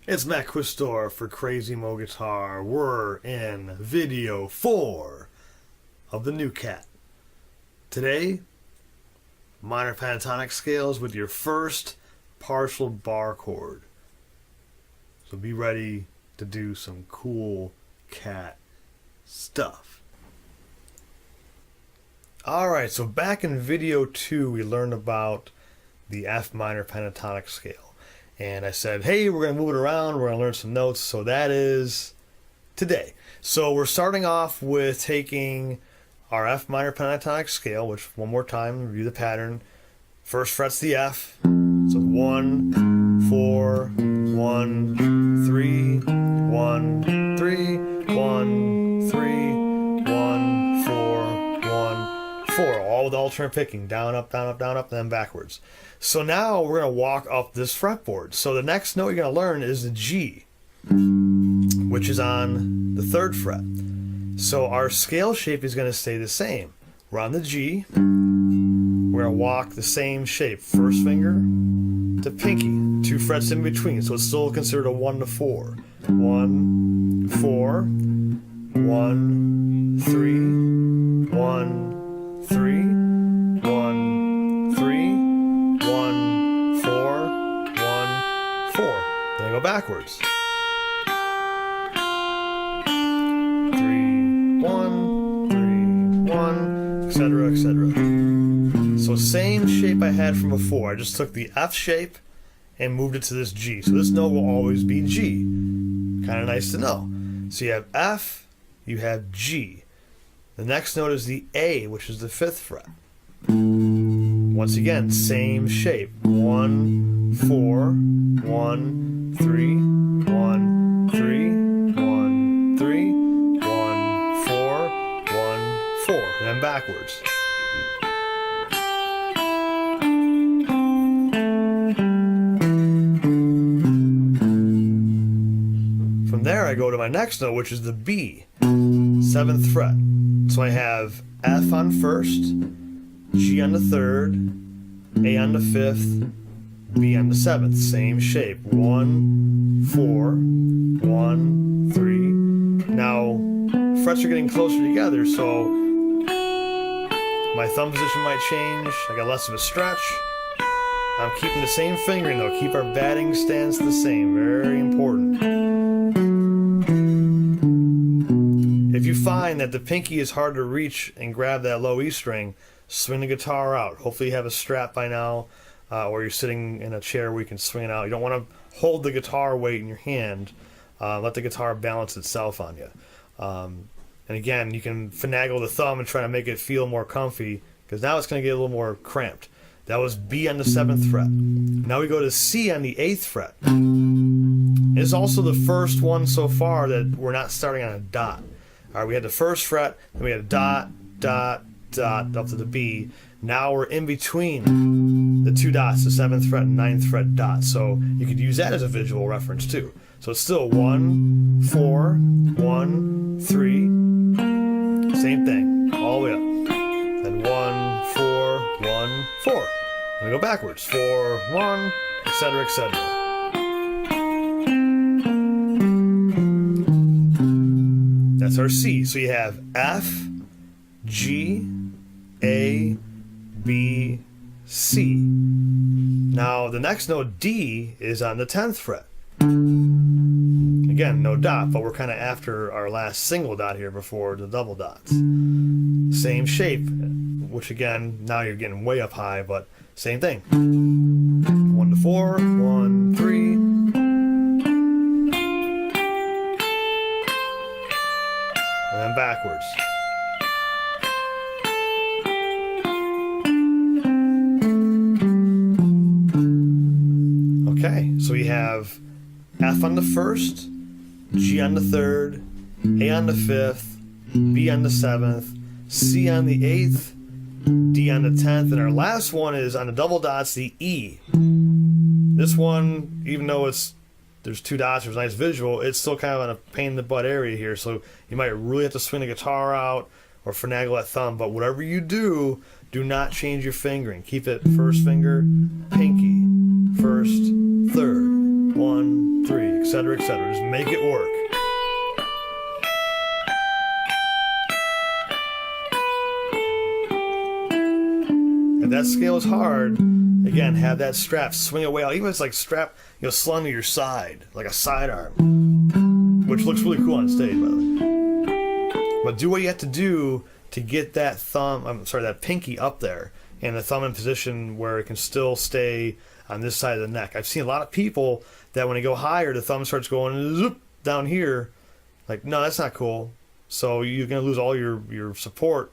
It's Matt Quistor for Crazy Mo Guitar. We're in video 4 of the new cat. Today, minor pentatonic scales with your first partial bar chord. So be ready to do some cool cat stuff. Alright, so back in video 2 we learned about the F minor pentatonic scale. And I said, hey, we're going to move it around, we're going to learn some notes, so that is today. So we're starting off with taking our F minor pentatonic scale, which, one more time, review the pattern. First fret's the F, so 1, 4, 1, 3, 1, 3, 1, 3, 1, 4, 1, 4, all with alternate picking, down, up, down, up, down, up, and then backwards. So now we're going to walk up this fretboard. So the next note you're going to learn is the G, which is on the 3rd fret. So our scale shape is going to stay the same. We're on the G. We're going to walk the same shape. First finger to pinky. 2 frets in between. So it's still considered a 1 to 4. 1, 4, 1, 3, 1, 3, 1, 3, 1, 4, 1, 4. Then I go backwards. 3, 1, 3, 1, etc., etc. So same shape I had from before. I just took the F shape and moved it to this G. So this note will always be G. Kind of nice to know. So you have F, you have G. The next note is the A, which is the 5th fret. Once again, same shape. 1, 4, 1, 3, 1, 3, 1, 3, 1, 4, 1, 4. And then backwards. From there, I go to my next note, which is the B, 7th fret. So I have F on 1st, G on the 3rd, A on the 5th, B on the 7th. Same shape. 1, 4, 1, 3. Now, frets are getting closer together, so my thumb position might change. I got less of a stretch. I'm keeping the same fingering though. Keep our batting stance the same. Very important. If you find that the pinky is hard to reach and grab that low E string, swing the guitar out. Hopefully you have a strap by now, or you're sitting in a chair where you can swing it out. You don't want to hold the guitar weight in your hand. Let the guitar balance itself on you. And again, you can finagle the thumb and try to make it feel more comfy, because now it's going to get a little more cramped. That was B on the 7th fret. Now we go to C on the 8th fret. It's also the first one so far that we're not starting on a dot. All right, we had the 1st fret, then we had a dot, dot, dot, up to the B. Now we're in between the 2 dots, the 7th fret and 9th fret dot. So you could use that as a visual reference too. So it's still 1, 4, 1, 3. Same thing, all the way up. Then 1, 4, 1, 4. Then we go backwards. 4, 1, etc., etc. That's our C. So you have F, G, A, B, C. Now the next note, D, is on the 10th fret. Again, no dot, but we're kind of after our last single dot here before the double dots. Same shape, which again, now you're getting way up high, but same thing. 1 to 4, 1, 3. And then backwards. Okay, so we have F on the 1st, G on the 3rd, A on the 5th, B on the 7th, C on the 8th, D on the 10th, and our last one is on the double dots, the E. This one, even though there's 2 dots, there's a nice visual, it's still kind of on a pain in the butt area here, so you might really have to swing the guitar out or finagle that thumb, but whatever you do, do not change your fingering. Keep it first finger, pinky, first, third, 1, 3, etc., etc. Just make it work. If that scale is hard, again, have that strap swing away. Even if it's like strap, slung to your side, like a sidearm, which looks really cool on stage, by the way. But do what you have to do to get that that pinky up there, and the thumb in position where it can still stay on this side of the neck. I've seen a lot of people that when they go higher, the thumb starts going zoop down here. Like, no, that's not cool. So you're going to lose all your support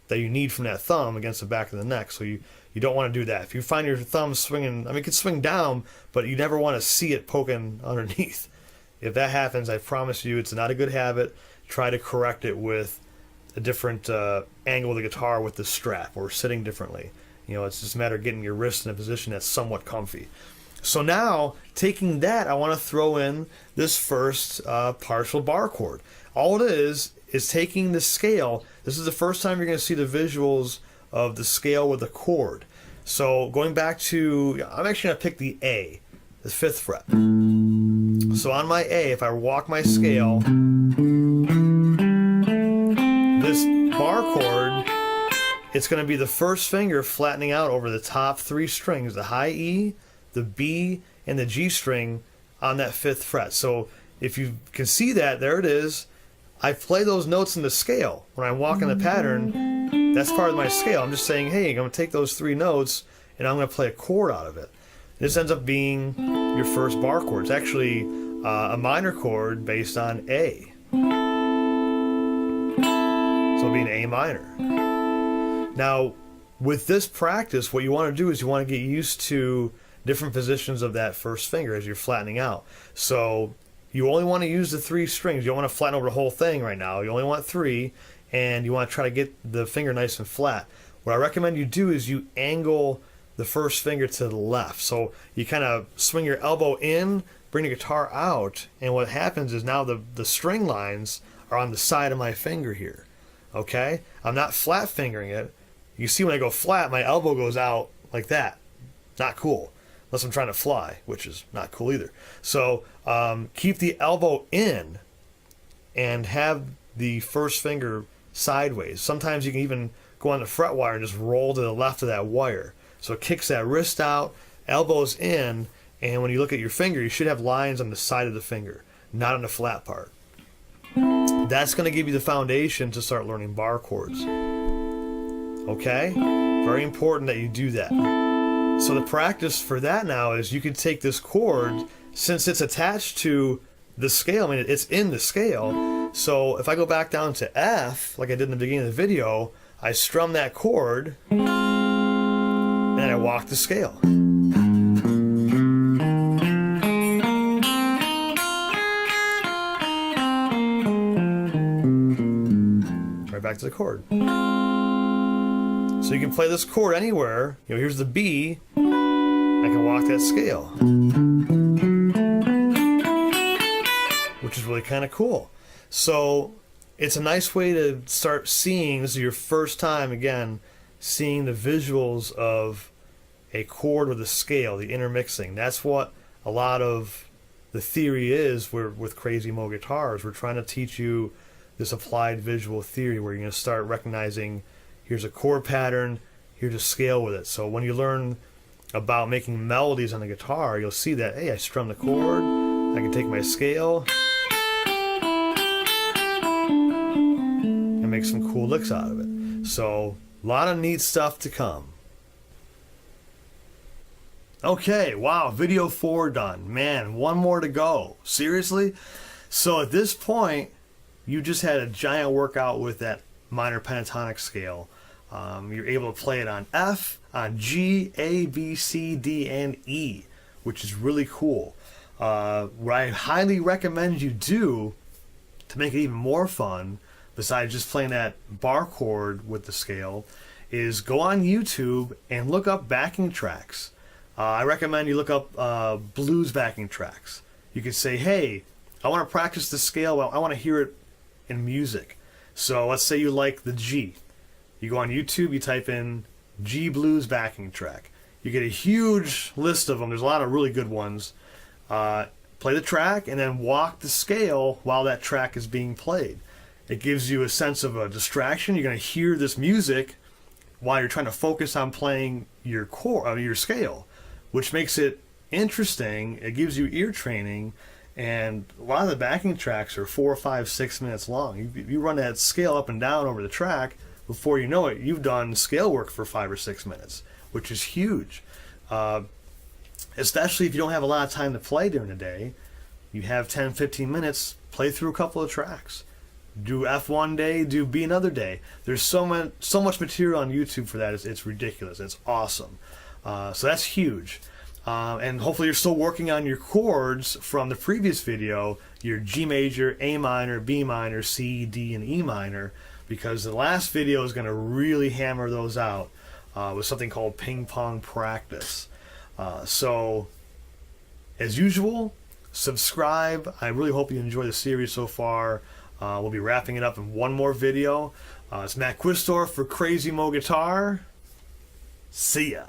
that you need from that thumb against the back of the neck. So you don't want to do that. If you find your thumb swinging, it can swing down, but you never want to see it poking underneath. If that happens, I promise you, it's not a good habit. Try to correct it with a different angle of the guitar with the strap, or sitting differently. It's just a matter of getting your wrist in a position that's somewhat comfy. So now, taking that, I want to throw in this first partial bar chord. All it is taking the scale. This is the first time you're going to see the visuals of the scale with a chord. So going back to, I'm actually going to pick the A, the 5th fret. So on my A, if I walk my scale, this bar chord, it's going to be the first finger flattening out over the top 3 strings, the high E, the B, and the G string on that 5th fret. So if you can see that, there it is. I play those notes in the scale. When I'm walking the pattern, that's part of my scale. I'm just saying, hey, I'm going to take those 3 notes and I'm going to play a chord out of it. This ends up being your first bar chord. It's actually a minor chord based on A. So it'll be an A minor. Now, with this practice, what you want to do is you want to get used to different positions of that first finger as you're flattening out. So you only want to use the 3 strings. You don't want to flatten over the whole thing right now. You only want 3, and you want to try to get the finger nice and flat. What I recommend you do is you angle the first finger to the left. So you kind of swing your elbow in, bring the guitar out, and what happens is now the string lines are on the side of my finger here. Okay? I'm not flat fingering it. You see when I go flat, my elbow goes out like that. Not cool. Unless I'm trying to fly, which is not cool either. So keep the elbow in and have the first finger sideways. Sometimes you can even go on the fret wire and just roll to the left of that wire. So it kicks that wrist out, elbows in, and when you look at your finger, you should have lines on the side of the finger, not on the flat part. That's going to give you the foundation to start learning bar chords. Okay? Very important that you do that. So the practice for that now is you could take this chord, since it's attached to the scale, it's in the scale. So if I go back down to F, like I did in the beginning of the video, I strum that chord, and I walk the scale. Right back to the chord. So you can play this chord anywhere. Here's the B. I can walk that scale, which is really kind of cool. So it's a nice way to start seeing, this is your first time, again, seeing the visuals of a chord with a scale, the intermixing. That's what a lot of the theory is with Crazy Mo Guitars. We're trying to teach you this applied visual theory where you're going to start recognizing, here's a chord pattern, here's a scale with it. So when you learn about making melodies on the guitar, you'll see that, hey, I strum the chord, I can take my scale, and make some cool licks out of it. So a lot of neat stuff to come. Okay, wow, video 4 done. Man, 1 more to go. Seriously? So at this point, you just had a giant workout with that minor pentatonic scale. You're able to play it on F, on G, A, B, C, D, and E, which is really cool. What I highly recommend you do to make it even more fun, besides just playing that bar chord with the scale, is go on YouTube and look up backing tracks. I recommend you look up blues backing tracks. You could say, hey, I want to practice the scale, well, I want to hear it in music. So let's say you like the G. You go on YouTube, you type in G blues backing track. You get a huge list of them. There's a lot of really good ones. play the track and then walk the scale while that track is being played. It gives you a sense of a distraction. You're going to hear this music while you're trying to focus on playing your your scale, which makes it interesting. It gives you ear training, and a lot of the backing tracks are 4, 5, 6 minutes long. You run that scale up and down over the track, before you know it, you've done scale work for 5 or 6 minutes, which is huge. Especially if you don't have a lot of time to play during the day. You have 10, 15 minutes, play through a couple of tracks. Do F one day, do B another day. There's so much material on YouTube for that. It's ridiculous. It's awesome. So that's huge. And hopefully you're still working on your chords from the previous video, your G major, A minor, B minor, C, D, and E minor, because the last video is going to really hammer those out with something called ping pong practice. So, as usual, subscribe. I really hope you enjoy the series so far. We'll be wrapping it up in one more video. It's Matt Quistorf for Crazy Mo Guitar. See ya.